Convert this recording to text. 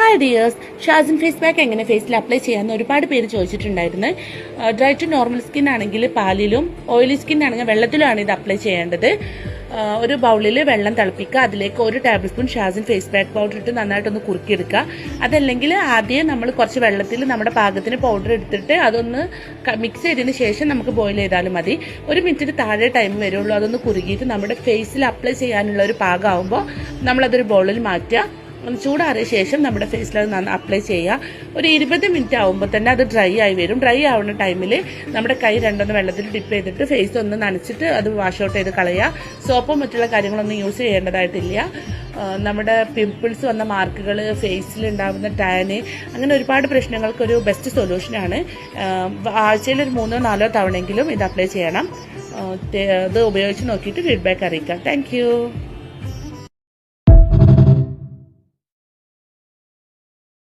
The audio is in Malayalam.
ഹായ് ഡിയേഴ്സ്, ഷാസിൻ ഫേസ് പാക്ക് എങ്ങനെ ഫേസിൽ അപ്ലൈ ചെയ്യാമെന്ന് ഒരുപാട് പേര് ചോദിച്ചിട്ടുണ്ടായിരുന്നു. ഡ്രൈ ടു നോർമൽ സ്കിൻ ആണെങ്കിൽ പാലിലും, ഓയിലി സ്കിൻ ആണെങ്കിൽ വെള്ളത്തിലുമാണ് ഇത് അപ്ലൈ ചെയ്യേണ്ടത്. ഒരു ബൗളിൽ വെള്ളം തിളപ്പിക്കുക, അതിലേക്ക് 1 ടേബിൾ സ്പൂൺ ഷാസിൻ ഫേസ് പാക്ക് പൗഡർ ഇട്ട് നന്നായിട്ടൊന്ന് കുറുക്കിയെടുക്കുക. അതല്ലെങ്കിൽ ആദ്യം നമ്മൾ കുറച്ച് വെള്ളത്തിൽ നമ്മുടെ പാകത്തിന് പൗഡർ എടുത്തിട്ട് അതൊന്ന് മിക്സ് ചെയ്തതിന് ശേഷം നമുക്ക് ബോയിൽ ചെയ്താലും മതി. 1 മിനിറ്റിന് താഴെ ടൈം വരുള്ളൂ. അതൊന്ന് കുറുകിയിട്ട് നമ്മുടെ ഫേസിൽ അപ്ലൈ ചെയ്യാനുള്ള ഒരു പാകമാകുമ്പോൾ നമ്മളതൊരു ബൗളിൽ മാറ്റുക. ചൂടാറിയ ശേഷം നമ്മുടെ ഫേസിൽ അത് അപ്ലൈ ചെയ്യുക. ഒരു 20 മിനിറ്റ് ആകുമ്പോൾ തന്നെ അത് ഡ്രൈ ആയി വരും. ഡ്രൈ ആവുന്ന ടൈമിൽ നമ്മുടെ കൈ രണ്ടൊന്ന് വെള്ളത്തിൽ ഡിപ്പ് ചെയ്തിട്ട് ഫേസ് ഒന്ന് നനച്ചിട്ട് അത് വാഷ് ഔട്ട് ചെയ്ത് കളയുക. സോപ്പോ മറ്റുള്ള കാര്യങ്ങളൊന്നും യൂസ് ചെയ്യേണ്ടതായിട്ടില്ല. നമ്മുടെ പിമ്പിൾസ് വന്ന മാർക്കുകൾ, ഫേസിൽ ഉണ്ടാകുന്ന ടാന്, അങ്ങനെ ഒരുപാട് പ്രശ്നങ്ങൾക്കൊരു ബെസ്റ്റ് സൊല്യൂഷനാണ്. ആഴ്ചയിൽ ഒരു 3-4 തവണയെങ്കിലും ഇത് അപ്ലൈ ചെയ്യണം. ഇത് ഉപയോഗിച്ച് നോക്കിയിട്ട് ഫീഡ്ബാക്ക് അറിയിക്കാം. താങ്ക്